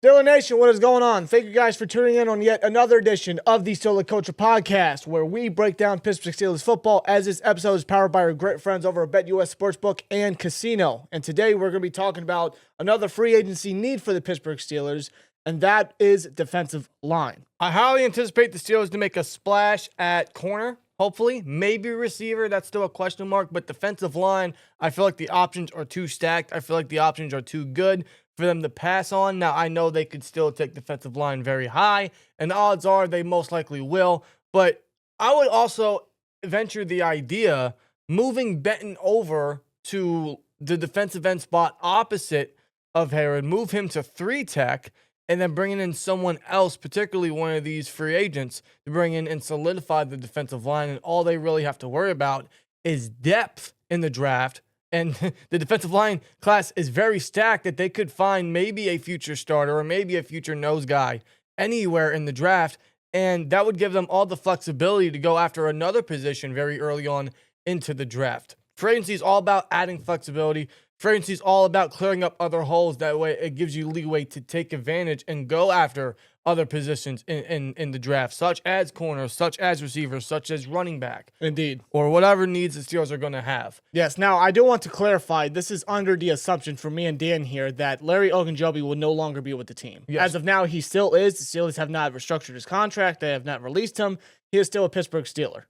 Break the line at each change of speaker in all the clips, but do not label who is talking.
Steelers Nation, what is going on? Thank you guys for tuning in on yet another edition of the Steelers Culture Podcast, where we break down Pittsburgh Steelers football, as this episode is powered by our great friends over at BetUS Sportsbook and Casino. And today we're going to be talking about another free agency need for the Pittsburgh Steelers, and that is defensive line.
I highly anticipate the Steelers to make a splash at corner, hopefully. Maybe receiver, that's still a question mark, but defensive line, I feel like the options are too stacked. I feel like the options are too good for them to pass on. Now, I know they could still take defensive line very high, and the odds are they most likely will, but I would also venture the idea moving Benton over to the defensive end spot opposite of Herod, move him to 3-tech, and then bringing in someone else, particularly one of these free agents, to bring in and solidify the defensive line, and all they really have to worry about is depth in the draft. And the defensive line class is very stacked that they could find maybe a future starter or maybe a future nose guy anywhere in the draft. And that would give them all the flexibility to go after another position very early on into the draft. Free agency is all about adding flexibility. Free agency is all about clearing up other holes. That way it gives you leeway to take advantage and go after other positions in the draft, such as corners, such as receivers, such as running back.
Indeed.
Or whatever needs the Steelers are going to have.
Yes, now I do want to clarify, this is under the assumption for me and Dan here that Levi Onwuzurike will no longer be with the team.
Yes.
As of now, he still is. The Steelers have not restructured his contract. They have not released him. He is still a Pittsburgh Steeler.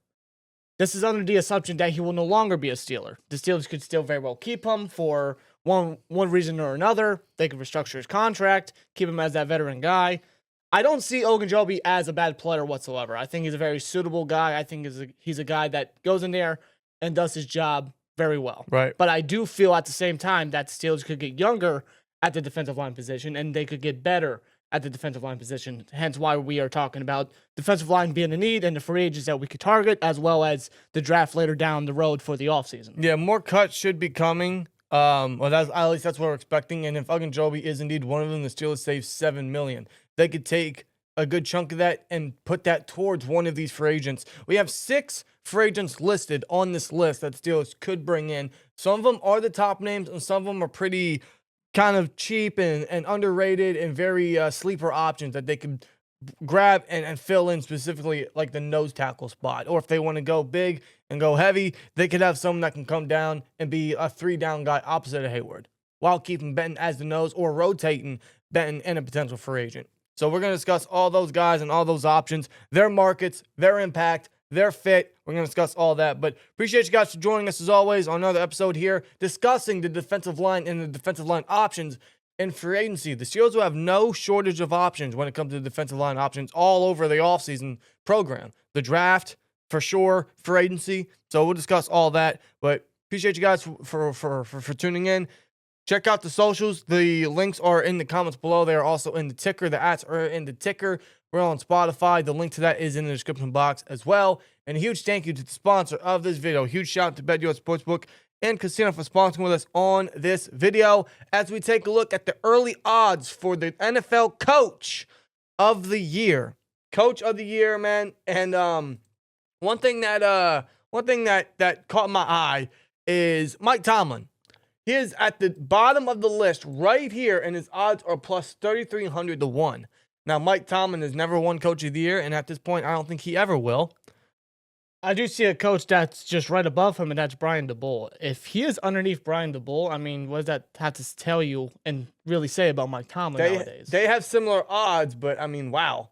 This is under the assumption that he will no longer be a Steeler. The Steelers could still very well keep him for one reason or another. They could restructure his contract, keep him as that veteran guy. I don't see Odighizuwa as a bad player whatsoever. I think he's a very suitable guy. I think he's a guy that goes in there and does his job very well.
Right.
But I do feel at the same time that the Steelers could get younger at the defensive line position, and they could get better at the defensive line position. Hence why we are talking about defensive line being a need and the free agents that we could target, as well as the draft later down the road for the offseason.
Yeah, more cuts should be coming. Well, at least that's what we're expecting. And if Odighizuwa is indeed one of them, the Steelers save $7 million. They could take a good chunk of that and put that towards one of these free agents. We have 6 free agents listed on this list that Steelers could bring in. Some of them are the top names, and some of them are pretty kind of cheap and underrated and very sleeper options that they could grab and fill in, specifically like the nose tackle spot. Or if they want to go big and go heavy, they could have someone that can come down and be a 3-down guy opposite of Hayward while keeping Benton as the nose or rotating Benton and a potential free agent. So we're going to discuss all those guys and all those options, their markets, their impact, their fit. We're going to discuss all that. But appreciate you guys for joining us as always on another episode here discussing the defensive line and the defensive line options in free agency. The Steelers will have no shortage of options when it comes to the defensive line options all over the offseason program. The draft, for sure, free agency. So we'll discuss all that. But appreciate you guys for tuning in. Check out the socials. The links are in the comments below. They are also in the ticker. The ads are in the ticker. We're on Spotify. The link to that is in the description box as well. And a huge thank you to the sponsor of this video. Huge shout out to BetUS Sportsbook and Casino for sponsoring with us on this video as we take a look at the early odds for the NFL Coach of the Year. Coach of the Year, man. And one thing that caught my eye is Mike Tomlin. He is at the bottom of the list right here, and his odds are plus 3,300 to 1. Now, Mike Tomlin has never won Coach of the Year, and at this point, I don't think he ever will.
I do see a coach that's just right above him, and that's Brian DeBull. If he is underneath Brian DeBull, I mean, what does that have to tell you and really say about Mike Tomlin nowadays?
They have similar odds, but I mean, wow.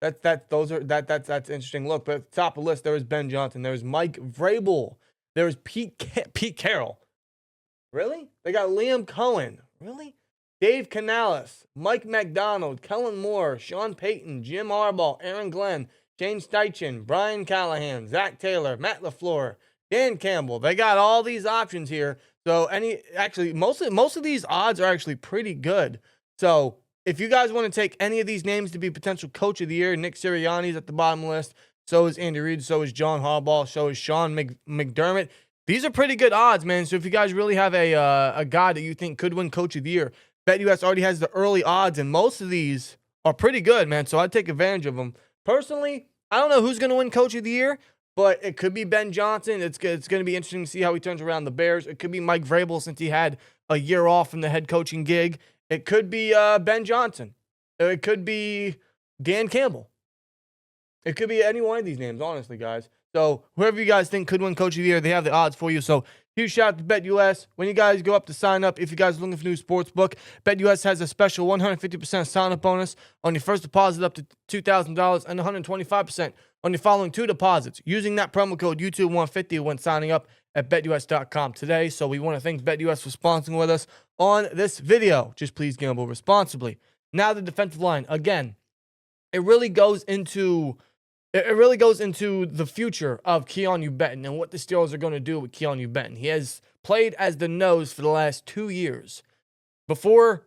That's interesting. Look, but at the top of the list, there was Ben Johnson. There was Mike Vrabel. There was Pete Carroll. Really? They got Liam Cohen. Really? Dave Canales, Mike McDonald, Kellen Moore, Sean Payton, Jim Harbaugh, Aaron Glenn, Shane Steichen, Brian Callahan, Zach Taylor, Matt LaFleur, Dan Campbell. They got all these options here. So most of these odds are actually pretty good. So if you guys want to take any of these names to be potential Coach of the Year, Nick Sirianni's at the bottom of the list. So is Andy Reid. So is John Harbaugh. So is Sean McDermott. These are pretty good odds, man. So if you guys really have a guy that you think could win Coach of the Year, BetUS already has the early odds, and most of these are pretty good, man. So I'd take advantage of them. Personally, I don't know who's going to win Coach of the Year, but it could be Ben Johnson. It's going to be interesting to see how he turns around the Bears. It could be Mike Vrabel since he had a year off from the head coaching gig It could be Ben Johnson. It could be Dan Campbell. It could be any one of these names, honestly, guys. So whoever you guys think could win Coach of the Year, they have the odds for you. So huge shout out to BetUS. When you guys go up to sign up, if you guys are looking for a new sports book, BetUS has a special 150% sign-up bonus on your first deposit up to $2,000 and 125% on your following 2 deposits using that promo code YouTube150 when signing up at BetUS.com today. So we want to thank BetUS for sponsoring with us on this video. Just please gamble responsibly. Now the defensive line. Again, it really goes into the future of Keanu Benton and what the Steelers are going to do with Keanu Benton. He has played as the nose for the last 2 years. After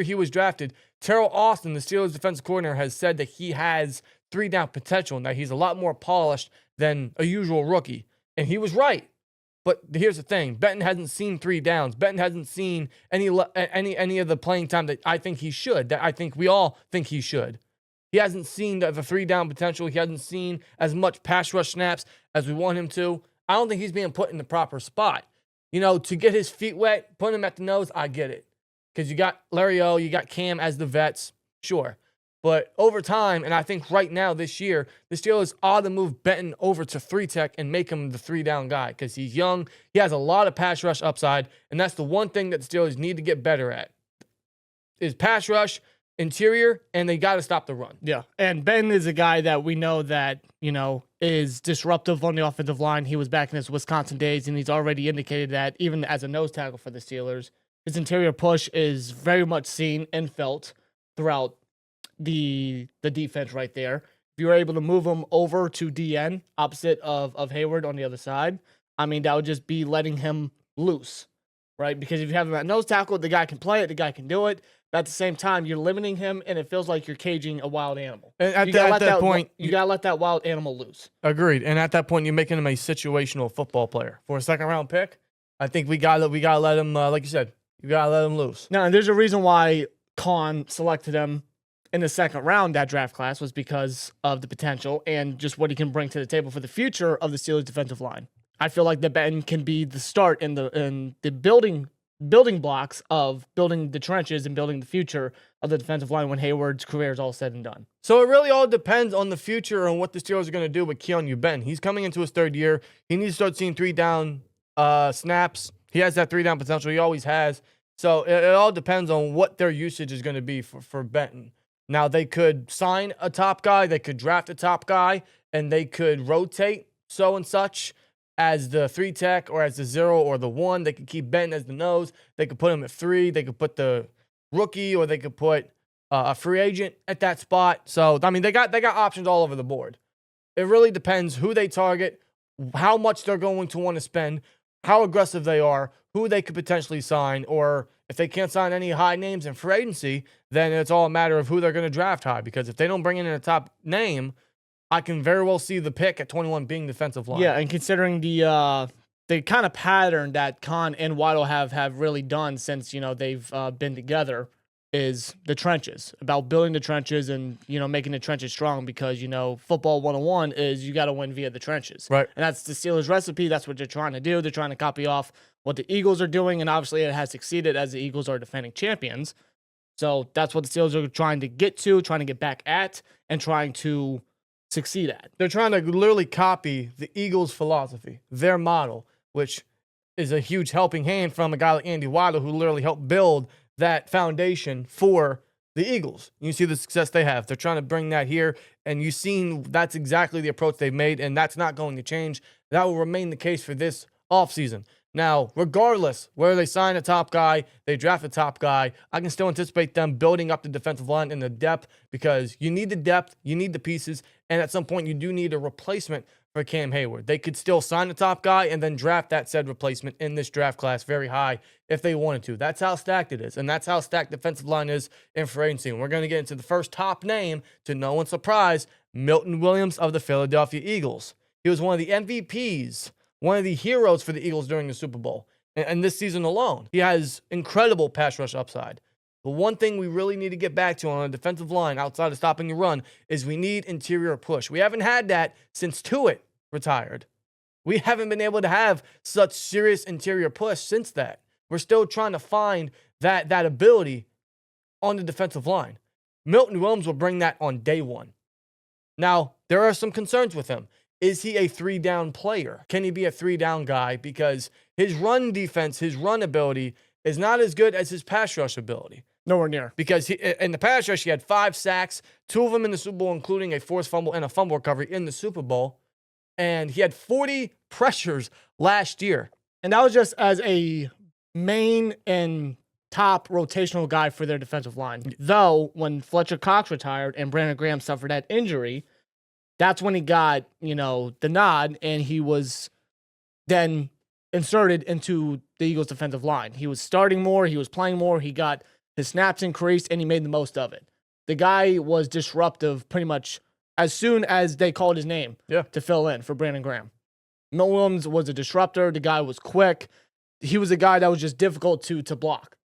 he was drafted, Terrell Austin, the Steelers defensive coordinator, has said that he has 3-down potential and that he's a lot more polished than a usual rookie. And he was right. But here's the thing. Benton hasn't seen 3 downs. Benton hasn't seen any of the playing time that I think he should, that I think we all think he should. He hasn't seen the 3-down potential. He hasn't seen as much pass rush snaps as we want him to. I don't think he's being put in the proper spot. You know, to get his feet wet, put him at the nose, I get it. Because you got Larry O, you got Cam as the vets, sure. But over time, and I think right now this year, the Steelers ought to move Benton over to 3-tech and make him the 3-down guy because he's young. He has a lot of pass rush upside, and that's the one thing that the Steelers need to get better at is pass rush, interior, and they got to stop the run.
Yeah, and Ben is a guy that we know that, you know, is disruptive on the offensive line. He was back in his Wisconsin days, and he's already indicated that even as a nose tackle for the Steelers, his interior push is very much seen and felt throughout the defense right there. If you're able to move him over to DN, opposite of Hayward on the other side, I mean, that would just be letting him loose, right? Because if you have him at nose tackle, the guy can play it, the guy can do it. But at the same time, you're limiting him, and it feels like you're caging a wild animal.
And at that point,
you got to let that wild animal loose.
Agreed. And at that point, you're making him a situational football player. For a second-round pick, I think we got to let him, like you said, you got to let him loose.
Now, and there's a reason why Kahn selected him in the second round, that draft class, was because of the potential and just what he can bring to the table for the future of the Steelers defensive line. I feel like that Benton can be the start in the building blocks of building the trenches and building the future of the defensive line when Hayward's career is all said and done.
So it really all depends on the future and what the Steelers are going to do with Keanu Benton. He's coming into his 3rd year. He needs to start seeing 3-down snaps. He has that 3-down potential. He always has. So it all depends on what their usage is going to be for Benton. Now, they could sign a top guy, they could draft a top guy, and they could rotate so and such as the 3-tech or as the 0 or the 1. They could keep Benton as the nose. They could put him at 3. They could put the rookie, or they could put a free agent at that spot. So, I mean, they got options all over the board. It really depends who they target, how much they're going to want to spend, how aggressive they are, who they could potentially sign, or if they can't sign any high names in free agency, then it's all a matter of who they're going to draft high. Because if they don't bring in a top name, I can very well see the pick at 21 being defensive line.
Yeah, and considering the kind of pattern that Kahn and Waddle have really done since, you know, they've been together is the trenches, about building the trenches and, you know, making the trenches strong because, you know, football 101 is you got to win via the trenches.
Right.
And that's the Steelers recipe. That's what they're trying to do. They're trying to copy off what the Eagles are doing, and obviously it has succeeded as the Eagles are defending champions. So that's what the Steelers are trying to get to, trying to get back at, and trying to succeed at.
They're trying to literally copy the Eagles' philosophy, their model, which is a huge helping hand from a guy like Andy Waddle, who literally helped build that foundation for the Eagles. You see the success they have. They're trying to bring that here, and you've seen that's exactly the approach they've made, and that's not going to change. That will remain the case for this offseason. Now, regardless whether they sign a top guy, they draft a top guy, I can still anticipate them building up the defensive line in the depth because you need the depth, you need the pieces, and at some point you do need a replacement for Cam Hayward. They could still sign the top guy and then draft that said replacement in this draft class very high if they wanted to. That's how stacked it is, and that's how stacked defensive line is in free agency. And we're going to get into the first top name, to no one's surprise, Milton Williams of the Philadelphia Eagles. He was one of the MVPs, one of the heroes for the Eagles during the Super Bowl. And this season alone, he has incredible pass rush upside. The one thing we really need to get back to on a defensive line outside of stopping the run is we need interior push. We haven't had that since Tuitt retired. We haven't been able to have such serious interior push since that. we're still trying to find that ability on the defensive line. Milton Williams will bring that on day one. Now, there are some concerns with him. Is he a 3-down player? Can he be a 3-down guy? Because his run defense, his run ability is not as good as his pass rush ability.
Nowhere near.
Because in the pass rush, he had 5 sacks, 2 of them in the Super Bowl, including a forced fumble and a fumble recovery in the Super Bowl. And he had 40 pressures last year.
And that was just as a main and top rotational guy for their defensive line. Though, when Fletcher Cox retired and Brandon Graham suffered that injury, that's when he got, the nod, and he was then inserted into the Eagles' defensive line. He was starting more, he was playing more, he got his snaps increased, and he made the most of it. The guy was disruptive pretty much as soon as they called his name to fill in for Brandon Graham. Milton Williams was a disruptor. The guy was quick. He was a guy that was just difficult to block.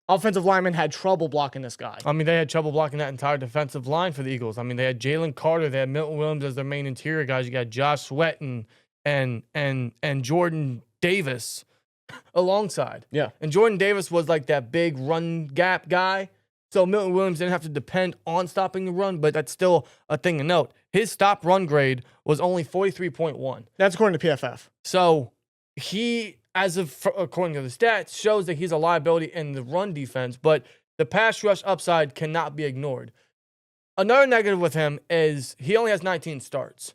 Offensive linemen had trouble blocking this guy.
I mean, they had trouble blocking that entire defensive line for the Eagles. I mean, they had Jalen Carter, they had Milton Williams as their main interior guys. You got Josh Sweat and Jordan Davis alongside.
Yeah.
And Jordan Davis was like that big run gap guy. So Milton Williams didn't have to depend on stopping the run, but that's still a thing to note. His stop run grade was only 43.1.
That's according to PFF.
So he, according to the stats, shows that he's a liability in the run defense, but the pass rush upside cannot be ignored. Another negative with him is he only has 19 starts.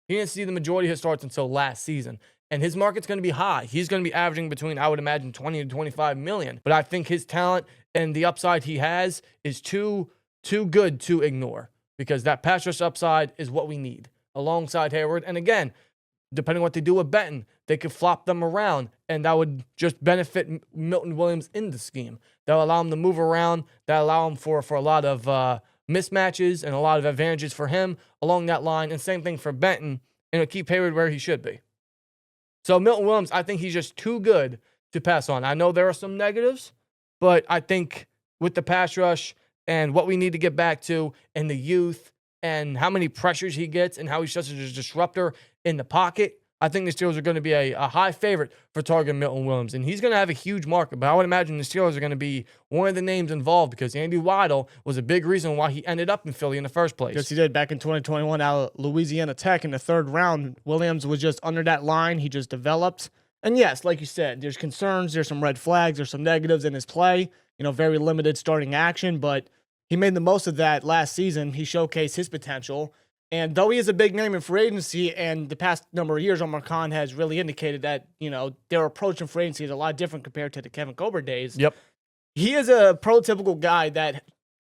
He didn't see the majority of his starts until last season. And his market's going to be high. He's going to be averaging between, I would imagine, 20 to 25 million. But I think his talent and the upside he has is too good to ignore, because that pass rush upside is what we need alongside Hayward. And again, depending on what they do with Benton, they could flop them around, and that would just benefit Milton Williams in the scheme. That'll allow him to move around. That'll allow him for a lot of mismatches and a lot of advantages for him along that line. And same thing for Benton, and it'll keep Hayward where he should be. So Milton Williams, I think he's just too good to pass on. I know there are some negatives, but I think with the pass rush and what we need to get back to and the youth and how many pressures he gets and how he's just a disruptor in the pocket, I think the Steelers are going to be a high favorite for targeting Milton Williams. And he's going to have a huge market, but I would imagine the Steelers are going to be one of the names involved, because Andy Weidel was a big reason why he ended up in Philly in the first place.
Yes, he did. Back in 2021 out of Louisiana Tech in the 3rd round, Williams was just under that line. He just developed. And yes, like you said, there's concerns, there's some red flags, there's some negatives in his play. Very limited starting action, but he made the most of that last season. He showcased his potential. And though he is a big name in free agency, and the past number of years, Omar Khan has really indicated that, their approach in free agency is a lot different compared to the Kevin Colbert days.
Yep.
He is a prototypical guy that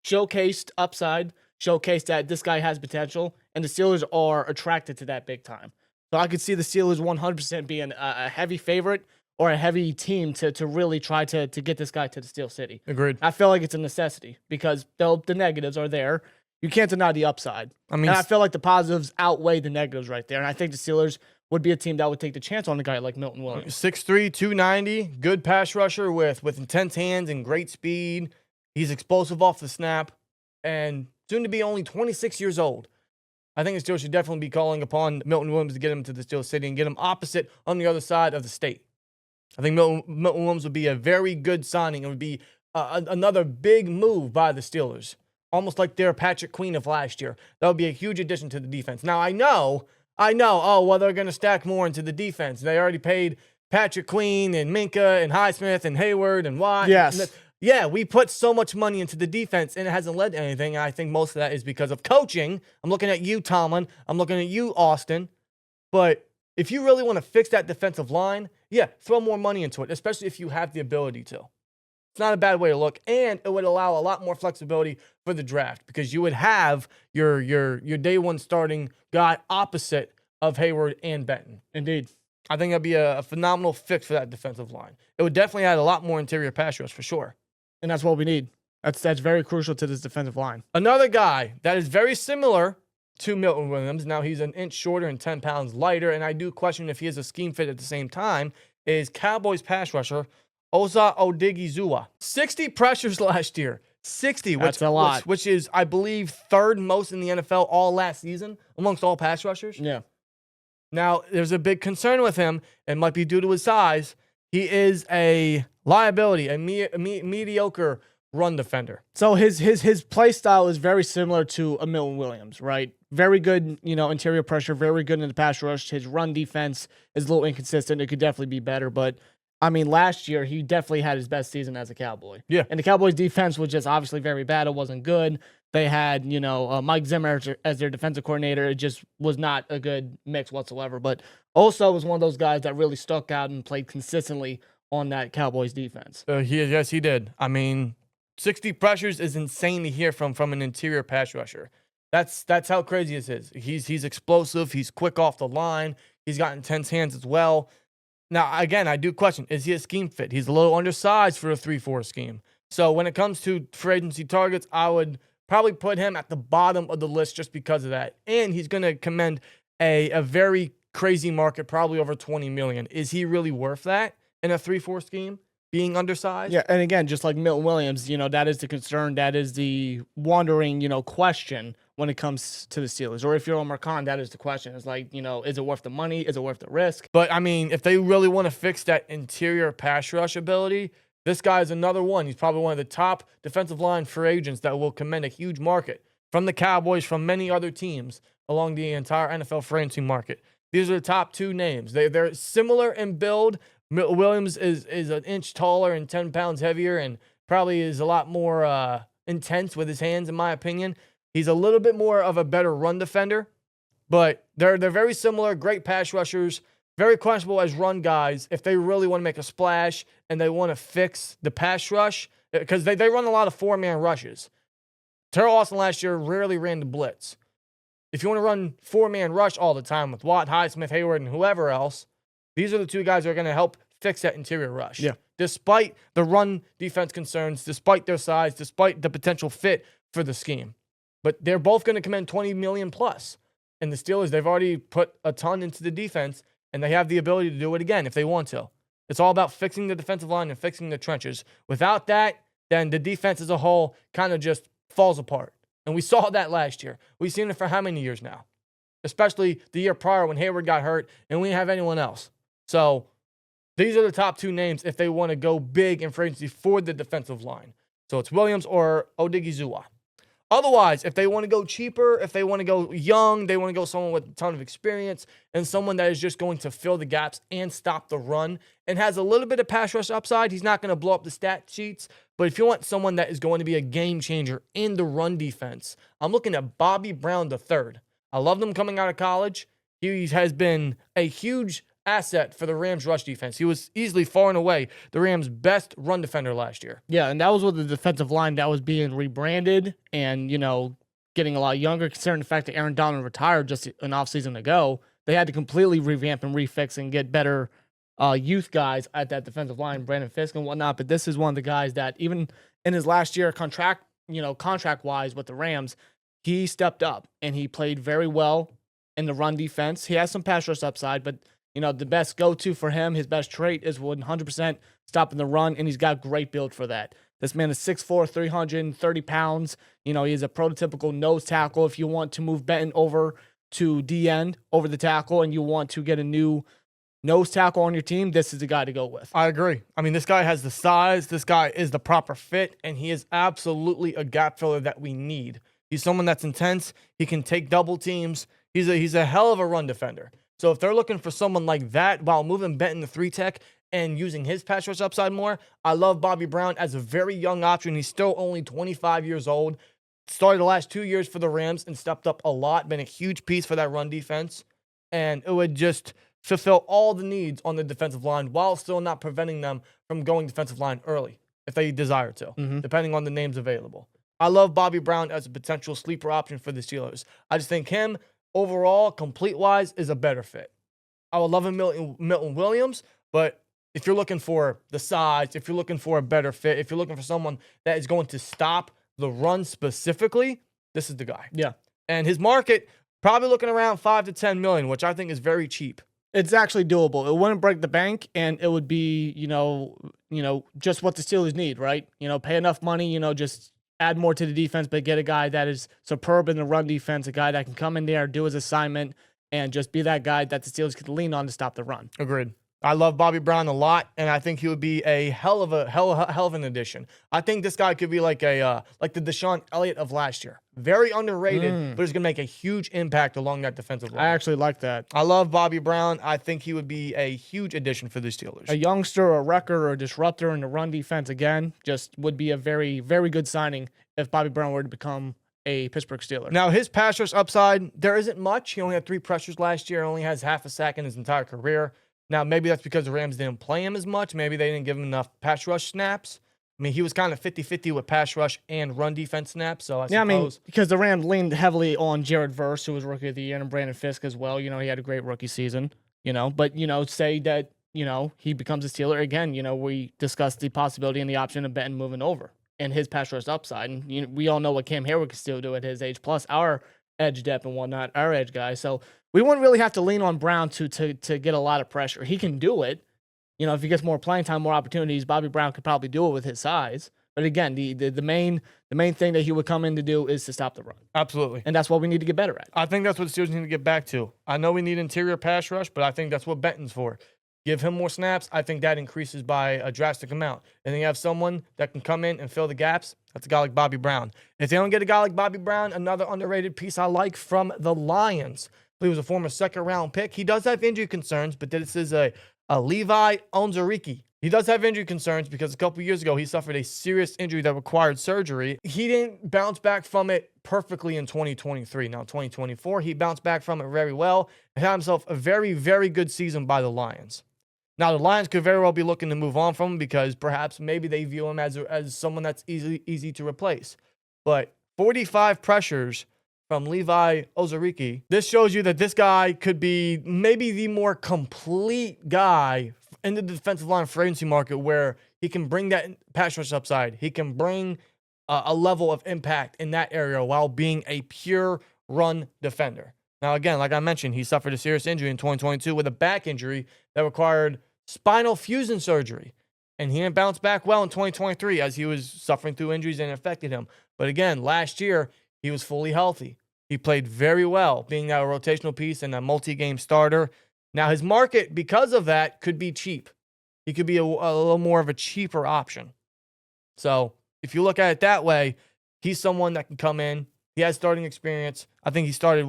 showcased upside, showcased that this guy has potential, and the Steelers are attracted to that big time. So I could see the Steelers 100% being a heavy favorite or a heavy team to really try to get this guy to the Steel City.
Agreed.
I feel like it's a necessity, because the negatives are there. You can't deny the upside. And I feel like the positives outweigh the negatives right there. And I think the Steelers would be a team that would take the chance on a guy like Milton Williams.
6'3", 290, good pass rusher with intense hands and great speed. He's explosive off the snap, and soon to be only 26 years old. I think the Steelers should definitely be calling upon Milton Williams to get him to the Steel City and get him opposite on the other side of the state. I think Milton Williams would be a very good signing. It would be another big move by the Steelers, almost like their Patrick Queen of last year. That would be a huge addition to the defense. Now, I know, they're going to stack more into the defense. They already paid Patrick Queen and Minka and Highsmith and Hayward and Watt.
Yes.
Yeah, we put so much money into the defense, and it hasn't led to anything. And I think most of that is because of coaching. I'm looking at you, Tomlin. I'm looking at you, Austin. But if you really want to fix that defensive line, throw more money into it, especially if you have the ability to. It's not a bad way to look, and it would allow a lot more flexibility for the draft, because you would have your day one starting guy opposite of Hayward and Benton.
Indeed.
I think that'd be a phenomenal fix for that defensive line. It would definitely add a lot more interior pass rush for sure.
And that's what we need. That's very crucial to this defensive line.
Another guy that is very similar to Milton Williams, now he's an inch shorter and 10 pounds lighter, and I do question if he is a scheme fit at the same time, is Cowboys pass rusher Osa Odighizuwa. 60 pressures last year. 60,
That's a lot.
Which is, I believe, 3rd most in the NFL all last season amongst all pass rushers.
Yeah.
Now, there's a big concern with him. It might be due to his size. He is a liability, a mediocre run defender.
So his play style is very similar to a Milton Williams, right? Very good, interior pressure, very good in the pass rush. His run defense is a little inconsistent. It could definitely be better, but I mean, last year he definitely had his best season as a Cowboy.
Yeah.
And the Cowboys defense was just obviously very bad. It wasn't good. They had, Mike Zimmer as their defensive coordinator. It just was not a good mix whatsoever. But Osa was one of those guys that really stuck out and played consistently on that Cowboys defense.
Yes, he did. I mean, 60 pressures is insane to hear from an interior pass rusher. That's how crazy this is. He's explosive. He's quick off the line. He's got intense hands as well. Now, again, I do question, is he a scheme fit? He's a little undersized for a 3-4 scheme. So when it comes to free agency targets, I would probably put him at the bottom of the list just because of that. And he's going to command a very crazy market, probably over $20 million. Is he really worth that in a 3-4 scheme, being undersized?
Yeah, and again, just like Milton Williams, that is the concern. That is the wandering, question when it comes to the Steelers. Or if you're Omar Khan, that is the question. It's like, is it worth the money? Is it worth the risk?
But, I mean, if they really want to fix that interior pass rush ability, this guy is another one. He's probably one of the top defensive line free agents that will command a huge market from the Cowboys, from many other teams along the entire NFL free agency market. These are the top two names. They're similar in build. Williams is an inch taller and 10 pounds heavier and probably is a lot more intense with his hands, in my opinion. He's a little bit more of a better run defender, but they're very similar, great pass rushers, very questionable as run guys if they really want to make a splash and they want to fix the pass rush, because they run a lot of four-man rushes. Terrell Austin last year rarely ran the blitz. If you want to run four-man rush all the time with Watt, Highsmith, Hayward, and whoever else, these are the two guys that are going to help fix that interior rush.
Yeah.
Despite the run defense concerns, despite their size, despite the potential fit for the scheme. But they're both going to command $20 million plus. And the Steelers, they've already put a ton into the defense, and they have the ability to do it again if they want to. It's all about fixing the defensive line and fixing the trenches. Without that, then the defense as a whole kind of just falls apart. And we saw that last year. We've seen it for how many years now? Especially the year prior when Hayward got hurt and we didn't have anyone else. So these are the top two names if they want to go big in free agency for the defensive line. So it's Williams or Odighizuwa. Otherwise, if they want to go cheaper, if they want to go young, they want to go someone with a ton of experience and someone that is just going to fill the gaps and stop the run and has a little bit of pass rush upside. He's not going to blow up the stat sheets, but if you want someone that is going to be a game changer in the run defense, I'm looking at Bobby Brown III. I loved him coming out of college. He has been a huge asset for the Rams rush defense. He was easily far and away the Rams' best run defender last year.
Yeah, and that was with the defensive line that was being rebranded and, getting a lot younger, considering the fact that Aaron Donald retired just an offseason ago. They had to completely revamp and refix and get better youth guys at that defensive line, Brandon Fisk and whatnot. But this is one of the guys that even in his last year contract-wise with the Rams, he stepped up and he played very well in the run defense. He has some pass rush upside, but the best go-to for him, his best trait is 100% stopping the run, and he's got great build for that. This man is 6'4", 330 pounds. He's a prototypical nose tackle. If you want to move Benton over to D-end, over the tackle, and you want to get a new nose tackle on your team, this is the guy to go with.
I agree. I mean, this guy has the size. This guy is the proper fit, and he is absolutely a gap filler that we need. He's someone that's intense. He can take double teams. He's a hell of a run defender. So if they're looking for someone like that while moving Benton to 3-tech and using his pass rush upside more, I love Bobby Brown as a very young option. He's still only 25 years old. Started the last 2 years for the Rams and stepped up a lot. Been a huge piece for that run defense. And it would just fulfill all the needs on the defensive line while still not preventing them from going defensive line early if they desire to, depending on the names available. I love Bobby Brown as a potential sleeper option for the Steelers. I just think him, overall, complete-wise, is a better fit. I would love a Milton Williams, but if you're looking for the size, if you're looking for a better fit, if you're looking for someone that is going to stop the run specifically, this is the guy.
Yeah.
And his market, probably looking around $5 to $10 million, which I think is very cheap.
It's actually doable. It wouldn't break the bank, and it would be, just what the Steelers need, right? Pay enough money, just add more to the defense, but get a guy that is superb in the run defense, a guy that can come in there, do his assignment, and just be that guy that the Steelers can lean on to stop the run.
Agreed. I love Bobby Brown a lot, and I think he would be a hell of an addition. I think this guy could be like the Deshaun Elliott of last year. Very underrated, but he's gonna make a huge impact along that defensive line.
I actually like that.
I love Bobby Brown. I think he would be a huge addition for the Steelers.
A youngster, a wrecker, or a disruptor in the run defense again just would be a very, very good signing if Bobby Brown were to become a Pittsburgh Steeler.
Now, his pass rush upside, there isn't much. He only had 3 pressures last year. Only has half a sack in his entire career. Now, maybe that's because the Rams didn't play him as much. Maybe they didn't give him enough pass rush snaps. I mean, he was kind of 50-50 with pass rush and run defense snaps. So I suppose.
Because the Rams leaned heavily on Jared Verse, who was Rookie of the Year, and Brandon Fisk as well. He had a great rookie season, But, say that, he becomes a Steeler. Again, we discussed the possibility and the option of Benton moving over and his pass rush upside. And we all know what Cam Hayward can still do at his age, plus our edge depth and whatnot, our edge guy. So we wouldn't really have to lean on Brown to get a lot of pressure. He can do it. If he gets more playing time, more opportunities, Bobby Brown could probably do it with his size. But again, the main thing that he would come in to do is to stop the run.
Absolutely.
And that's what we need to get better at.
I think that's what the Steelers need to get back to. I know we need interior pass rush, but I think that's what Benton's for. Give him more snaps. I think that increases by a drastic amount. And then you have someone that can come in and fill the gaps. That's a guy like Bobby Brown. If they don't get a guy like Bobby Brown, another underrated piece I like from the Lions. He was a former second-round pick. He does have injury concerns, but this is a Levi Onwuzurike. He does have injury concerns because a couple years ago, he suffered a serious injury that required surgery. He didn't bounce back from it perfectly in 2023. Now, 2024, he bounced back from it very well and had himself a very, very good season by the Lions. Now, the Lions could very well be looking to move on from him because perhaps maybe they view him as someone that's easy to replace. But 45 pressures from Levi Onwuzurike. This shows you that this guy could be maybe the more complete guy in the defensive line free agency market where he can bring that pass rush upside. He can bring a level of impact in that area while being a pure run defender. Now, again, like I mentioned, he suffered a serious injury in 2022 with a back injury that required spinal fusion surgery. And he didn't bounce back well in 2023 as he was suffering through injuries and it affected him. But again, last year, he was fully healthy. He played very well, being that a rotational piece and a multi-game starter. Now, his market, because of that, could be cheap. He could be a little more of a cheaper option. So if you look at it that way, he's someone that can come in. He has starting experience. I think he started,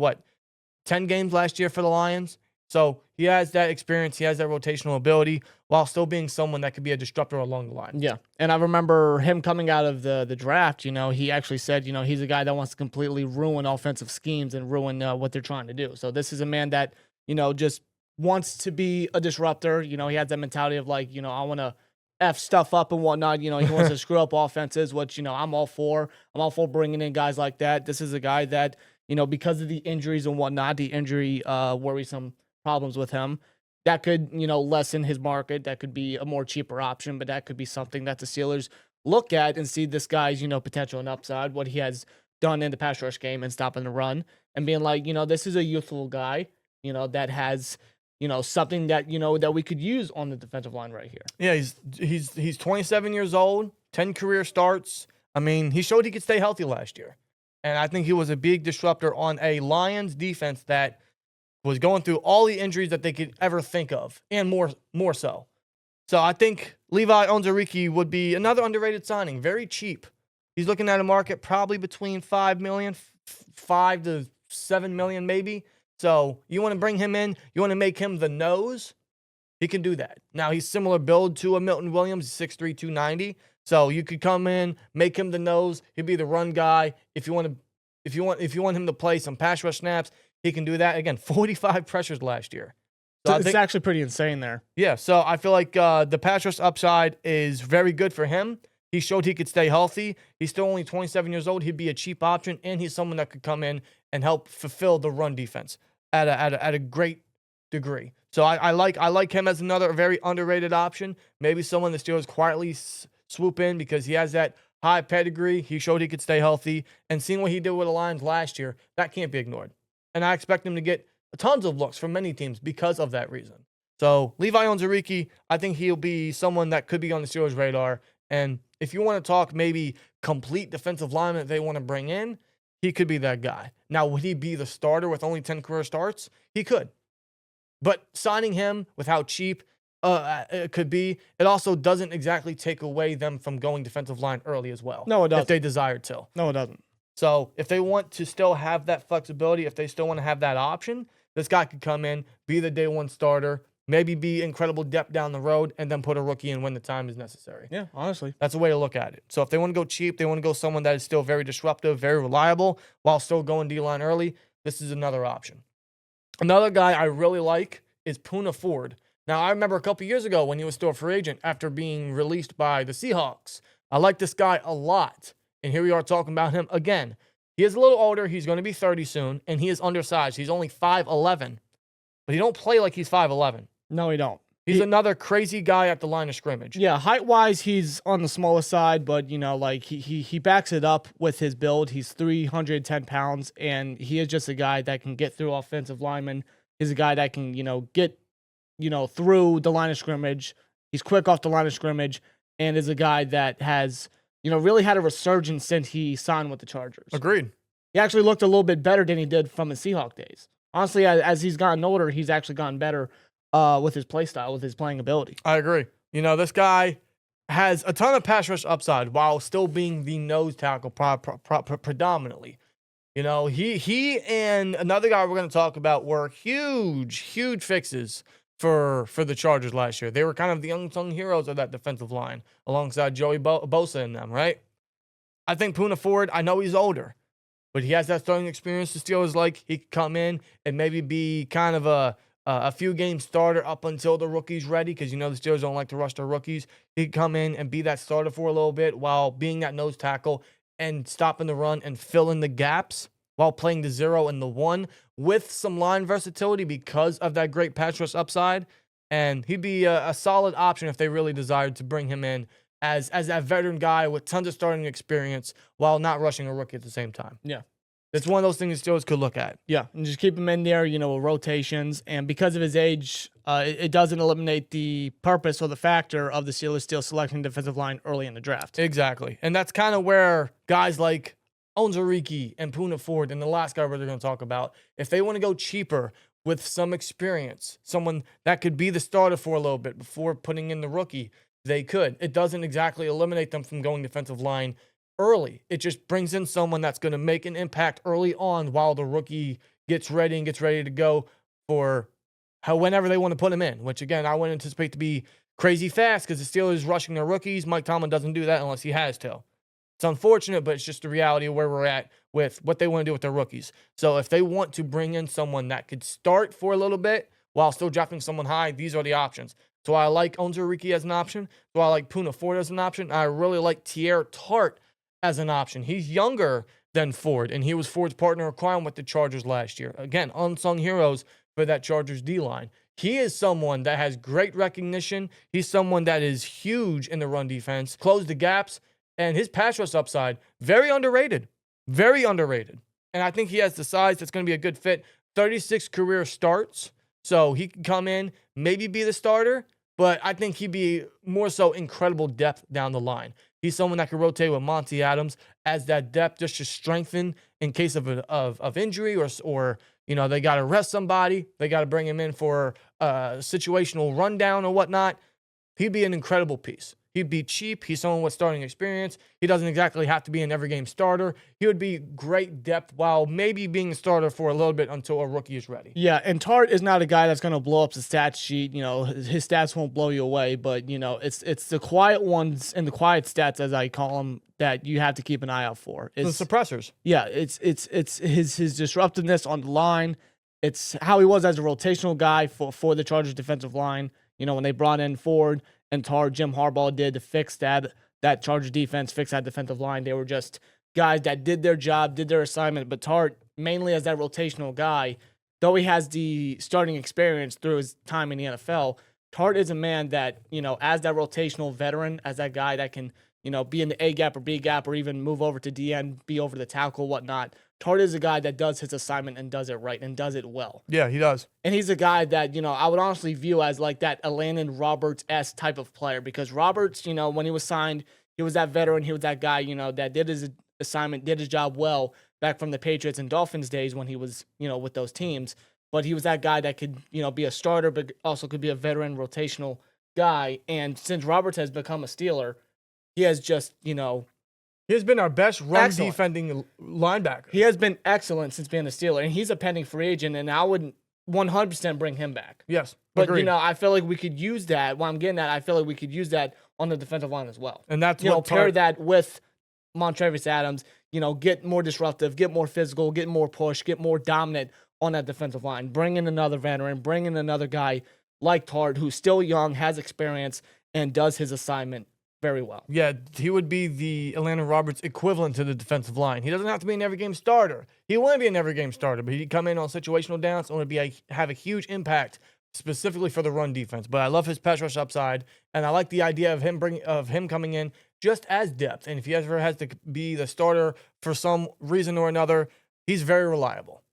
10 games last year for the Lions? So he has that experience. He has that rotational ability while still being someone that could be a disruptor along the line.
Yeah. And I remember him coming out of the draft, he actually said, he's a guy that wants to completely ruin offensive schemes and ruin what they're trying to do. So this is a man that, just wants to be a disruptor. He has that mentality of I want to F stuff up and whatnot. He wants to screw up offenses, which, I'm all for. I'm all for bringing in guys like that. This is a guy that, because of the injuries and whatnot, the injury worrisome problems with him, that could, lessen his market. That could be a more cheaper option, but that could be something that the Steelers look at and see this guy's, potential and upside, what he has done in the pass rush game and stopping the run and being like, this is a youthful guy, that has, something that, that we could use on the defensive line right here.
Yeah, he's 27 years old, 10 career starts. I mean, he showed he could stay healthy last year. And I think he was a big disruptor on a Lions defense that was going through all the injuries that they could ever think of, and more so. So I think Levi Onwuzurike would be another underrated signing, very cheap. He's looking at a market probably between $5 million, $5 to $7 million maybe. So you want to bring him in, you want to make him the nose, he can do that. Now he's similar build to a Milton Williams, 6'3", 290. So you could come in, make him the nose, he'd be the run guy. If you want him to play some pass rush snaps, he can do that. Again, 45 pressures last year.
So it's actually pretty insane there.
Yeah, so I feel like the pass rush upside is very good for him. He showed he could stay healthy. He's still only 27 years old. He'd be a cheap option, and he's someone that could come in and help fulfill the run defense at a great degree. So I like him as another very underrated option. Maybe someone the Steelers quietly swoop in because he has that high pedigree. He showed he could stay healthy. And seeing what he did with the Lions last year, that can't be ignored. And I expect him to get tons of looks from many teams because of that reason. So Levi Onwuzurike, I think he'll be someone that could be on the Steelers' radar. And if you want to talk maybe complete defensive lineman that they want to bring in, he could be that guy. Now, would he be the starter with only 10 career starts? He could. But signing him with how cheap it could be. It also doesn't exactly take away them from going defensive line early as well.
No, it doesn't.
If they desire to.
No, it doesn't.
So if they want to still have that flexibility, if they still want to have that option, this guy could come in, be the day one starter, maybe be incredible depth down the road, and then put a rookie in when the time is necessary.
Yeah, honestly.
That's a way to look at it. So if they want to go cheap, they want to go someone that is still very disruptive, very reliable, while still going D-line early, this is another option. Another guy I really like is Puna Ford. Now, I remember a couple years ago when he was still a free agent after being released by the Seahawks. I like this guy a lot. And here we are talking about him again. He is a little older. He's going to be 30 soon, and he is undersized. He's only 5'11", but he don't play like he's 5'11".
No, he don't.
He's another crazy guy at the line of scrimmage.
Yeah, height-wise, he's on the smaller side, but, like, he backs it up with his build. He's 310 pounds, and he is just a guy that can get through offensive linemen. He's a guy that can, get, through the line of scrimmage. He's quick off the line of scrimmage, and is a guy that has, really had a resurgence since he signed with the Chargers.
Agreed.
He actually looked a little bit better than he did from his Seahawk days. Honestly, as he's gotten older, he's actually gotten better with his play style, with his playing ability.
I agree. This guy has a ton of pass rush upside while still being the nose tackle predominantly. He and another guy we're going to talk about were huge fixes for the Chargers last year. They were kind of the unsung heroes of that defensive line alongside Joey Bosa and them, right? I think Puna Ford, I know he's older, but he has that starting experience. The Steelers like he could come in and maybe be kind of a few game starter up until the rookie's ready, because the Steelers don't like to rush their rookies. He could come in and be that starter for a little bit while being that nose tackle and stopping the run and filling the gaps while playing the 0 and the 1 with some line versatility because of that great pass rush upside. And he'd be a solid option if they really desired to bring him in as that veteran guy with tons of starting experience while not rushing a rookie at the same time.
Yeah.
It's one of those things the Steelers could look at.
Yeah, and just keep him in there, with rotations. And because of his age, it doesn't eliminate the purpose or the factor of the Steelers still selecting defensive line early in the draft.
Exactly. And that's kind of where guys like Onwuzurike and Puna Ford and the last guy we're going to talk about, if they want to go cheaper with some experience, someone that could be the starter for a little bit before putting in the rookie, they could. It doesn't exactly eliminate them from going defensive line early. It just brings in someone that's going to make an impact early on while the rookie gets ready to go for whenever they want to put him in, which, again, I wouldn't anticipate to be crazy fast because the Steelers rushing their rookies. Mike Tomlin doesn't do that unless he has to. It's unfortunate, but it's just the reality of where we're at with what they want to do with their rookies. So if they want to bring in someone that could start for a little bit while still drafting someone high, these are the options. So I like Onwuzurike as an option. So I like Puna Ford as an option. I really like Tart as an option. He's younger than Ford, and he was Ford's partner in crime with the Chargers last year. Again, unsung heroes for that Chargers D-line. He is someone that has great recognition. He's someone that is huge in the run defense, close the gaps, and his pass rush upside, very underrated. Very underrated. And I think he has the size that's going to be a good fit. 36 career starts, so he can come in, maybe be the starter, but I think he'd be more so incredible depth down the line. He's someone that could rotate with Monty Adams as that depth just to strengthen in case of injury or they got to rest somebody. They got to bring him in for a situational rundown or whatnot. He'd be an incredible piece. He'd be cheap. He's someone with starting experience. He doesn't exactly have to be an every game starter. He would be great depth while maybe being a starter for a little bit until a rookie is ready.
Yeah, and Tart is not a guy that's going to blow up the stat sheet. His stats won't blow you away, but it's the quiet ones and the quiet stats, as I call them, that you have to keep an eye out for.
It's the suppressors.
Yeah, it's his disruptiveness on the line. It's how he was as a rotational guy for the Chargers defensive line. When they brought in Ford and Tart, Jim Harbaugh did to fix that Chargers defense, fix that defensive line. They were just guys that did their job, did their assignment. But Tart, mainly as that rotational guy, though he has the starting experience through his time in the NFL, Tart is a man that, as that rotational veteran, as that guy that can, be in the A gap or B gap or even move over to DN, be over the tackle, whatnot. Tart is a guy that does his assignment and does it right and does it well.
Yeah, he does.
And he's a guy that, I would honestly view as like that Elandon Roberts-esque type of player, because Roberts, when he was signed, he was that veteran. He was that guy, that did his assignment, did his job well back from the Patriots and Dolphins days when he was, with those teams. But he was that guy that could, be a starter, but also could be a veteran rotational guy. And since Roberts has become a Steeler, he has just,
he has been our best run
Excellent.
defending linebacker.
he has been excellent since being a Steeler. And he's a pending free agent, and I would 100% bring him back.
Yes,
But,
agreed.
I feel like we could use that. What I'm getting at, I feel like we could use that on the defensive line as well.
And that's
Pair
Tart,
that with Montravius Adams, get more disruptive, get more physical, get more push, get more dominant on that defensive line. Bring in another veteran, bring in another guy like Tart, who's still young, has experience, and does his assignment very well.
Yeah, he would be the Atlanta Roberts equivalent to the defensive line. He doesn't have to be an every game starter. He wouldn't be an every game starter, but he'd come in on situational downs and would have a huge impact specifically for the run defense. But I love his pass rush upside, and I like the idea of him coming in just as depth. And if he ever has to be the starter for some reason or another, he's very reliable.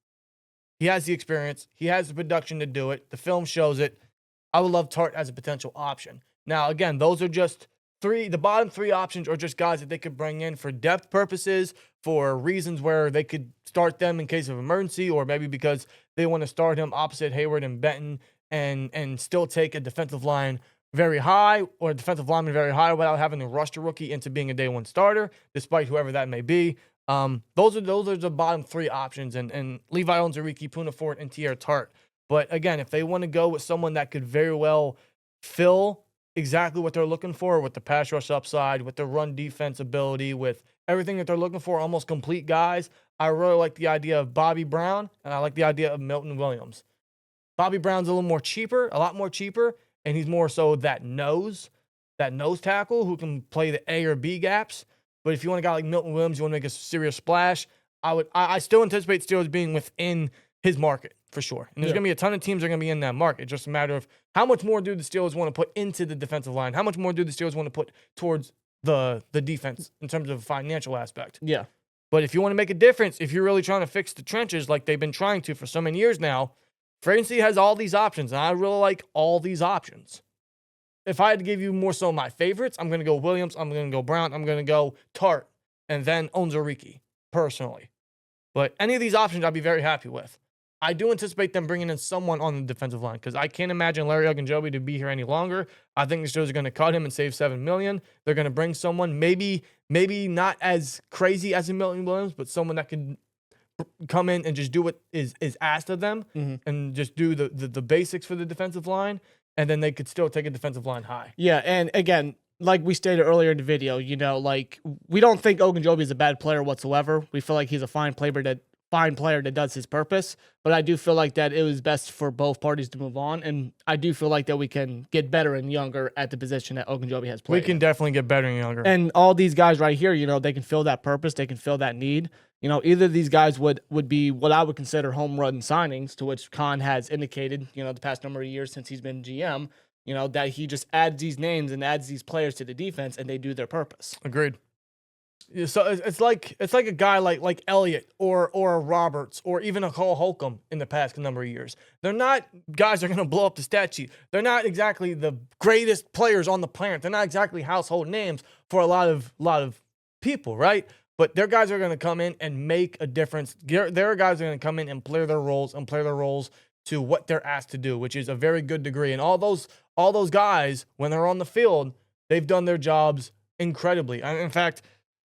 He has the experience. He has the production to do it. The film shows it. I would love Tart as a potential option. Now, again, those are just the bottom three options are just guys that they could bring in for depth purposes, for reasons where they could start them in case of emergency, or maybe because they want to start him opposite Hayward and Benton and still take a defensive line very high, or a defensive lineman very high, without having to rush the rookie into being a day one starter, despite whoever that may be. Those are the bottom three options, and Levi Onwuzurike, Puna Ford, and Tart. But again, if they want to go with someone that could very well fill exactly what they're looking for, with the pass rush upside, with the run defense ability, with everything that they're looking for, almost complete guys, I really like the idea of Bobby Brown, and I like the idea of Milton Williams. Bobby Brown's a lot more cheaper, and he's more so that nose tackle who can play the A or B gaps. But if you want a guy like Milton Williams, you want to make a serious splash, I still anticipate Steelers being within his market for sure. And there's going to be a ton of teams that are going to be in that market. It's just a matter of how much more do the Steelers want to put into the defensive line? How much more do the Steelers want to put towards the defense in terms of financial aspect?
Yeah.
But if you want to make a difference, if you're really trying to fix the trenches like they've been trying to for so many years now, free agency has all these options, and I really like all these options. If I had to give you more so my favorites, I'm going to go Williams, I'm going to go Brown, I'm going to go Tart, and then Onwuzurike, personally. But any of these options I'd be very happy with. I do anticipate them bringing in someone on the defensive line, because I can't imagine Larry Ogunjobi to be here any longer. I think the Steelers are going to cut him and save $7 million. They're going to bring someone, maybe not as crazy as a Milton Williams, but someone that can come in and just do what is asked of them, and just do the basics for the defensive line, and then they could still take a defensive line high.
Yeah, and again, like we stated earlier in the video, we don't think Ogunjobi is a bad player whatsoever. We feel like he's a fine player that does his purpose, but I do feel like that it was best for both parties to move on, and I do feel like that we can get better and younger at the position that Ogunjobi has played.
We can definitely get better and younger.
And all these guys right here, they can fill that purpose, they can fill that need. Either of these guys would be what I would consider home run signings, to which Khan has indicated, the past number of years since he's been GM, that he just adds these names and adds these players to the defense, and they do their purpose.
Agreed. So it's like a guy like Elliott or a Roberts or even a Cole Holcomb in the past number of years. They're not guys that are going to blow up the stat sheet. They're not exactly the greatest players on the planet. They're not exactly household names for a lot of people, right? But they're guys that are going to come in and make a difference. There are guys that are going to come in and play their roles to what they're asked to do, which is a very good degree. And all those guys, when they're on the field, they've done their jobs incredibly. In fact,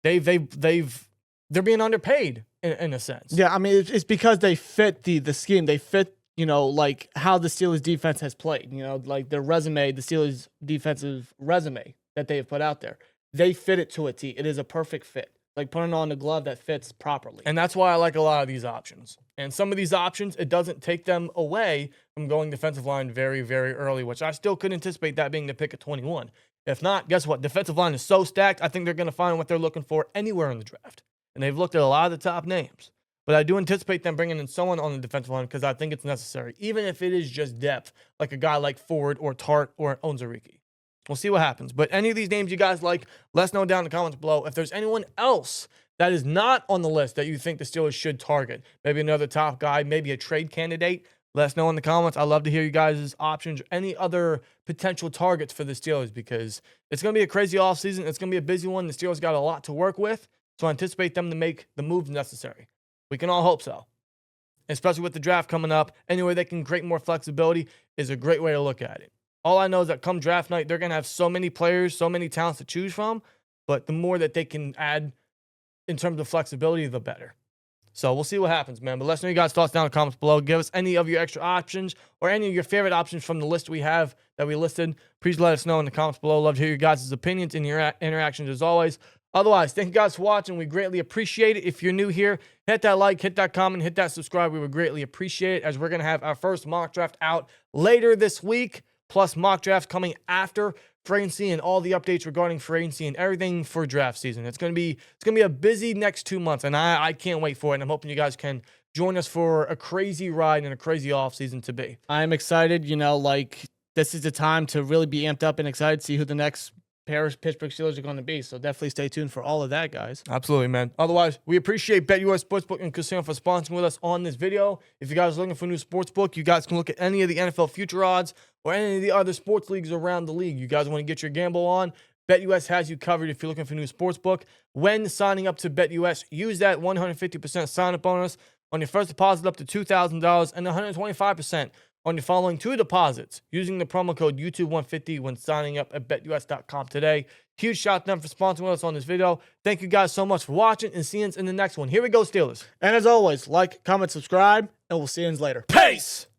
they're being underpaid in a sense.
Yeah, I mean, it's because they fit the scheme. They fit, like how the Steelers defense has played. Like their resume, the Steelers defensive resume that they have put out there. They fit it to a T. It is a perfect fit. Like putting on a glove that fits properly.
And that's why I like a lot of these options. And some of these options, it doesn't take them away from going defensive line very, very early, which I still could anticipate that being the pick at 21. If not, guess what? Defensive line is so stacked, I think they're going to find what they're looking for anywhere in the draft. And they've looked at a lot of the top names. But I do anticipate them bringing in someone on the defensive line, because I think it's necessary, even if it is just depth, like a guy like Ford or Tart or Onwuzurike. We'll see what happens. But any of these names you guys like, let us know down in the comments below. If there's anyone else that is not on the list that you think the Steelers should target, maybe another top guy, maybe a trade candidate, let us know in the comments. I'd love to hear you guys' options or any other potential targets for the Steelers, because it's going to be a crazy offseason. It's going to be a busy one. The Steelers got a lot to work with, so I anticipate them to make the moves necessary. We can all hope so, especially with the draft coming up. Any way they can create more flexibility is a great way to look at it. All I know is that come draft night, they're going to have so many players, so many talents to choose from. But the more that they can add in terms of flexibility, the better. So we'll see what happens, man. But let us know your guys' thoughts down in the comments below. Give us any of your extra options or any of your favorite options from the list we have that we listed. Please let us know in the comments below. Love to hear your guys' opinions and your interactions as always. Otherwise, thank you guys for watching. We greatly appreciate it. If you're new here, hit that like, hit that comment, hit that subscribe. We would greatly appreciate it, as we're going to have our first mock draft out later this week, plus mock drafts coming after free agency and all the updates regarding free agency and everything for draft season. It's gonna be a busy next 2 months, and I can't wait for it. And I'm hoping you guys can join us for a crazy ride and a crazy offseason to be.
I'm excited. You know, like, this is the time to really be amped up and excited to see who the next pair of Pittsburgh Steelers are going to be. So definitely stay tuned for all of that, guys.
Absolutely, man. Otherwise, we appreciate BetUS Sportsbook and Casino for sponsoring with us on this video. If you guys are looking for a new sportsbook, you guys can look at any of the NFL future odds or any of the other sports leagues around the league. You guys want to get your gamble on, BetUS has you covered if you're looking for a new sportsbook. When signing up to BetUS, use that 150% sign-up bonus on your first deposit up to $2,000 and 125% on your following 2 deposits using the promo code YouTube150 when signing up at betus.com today. Huge shout out to them for sponsoring us on this video. Thank you guys so much for watching, and see you in the next one. Here we go, Steelers.
And as always, like, comment, subscribe, and we'll see you later.
Peace!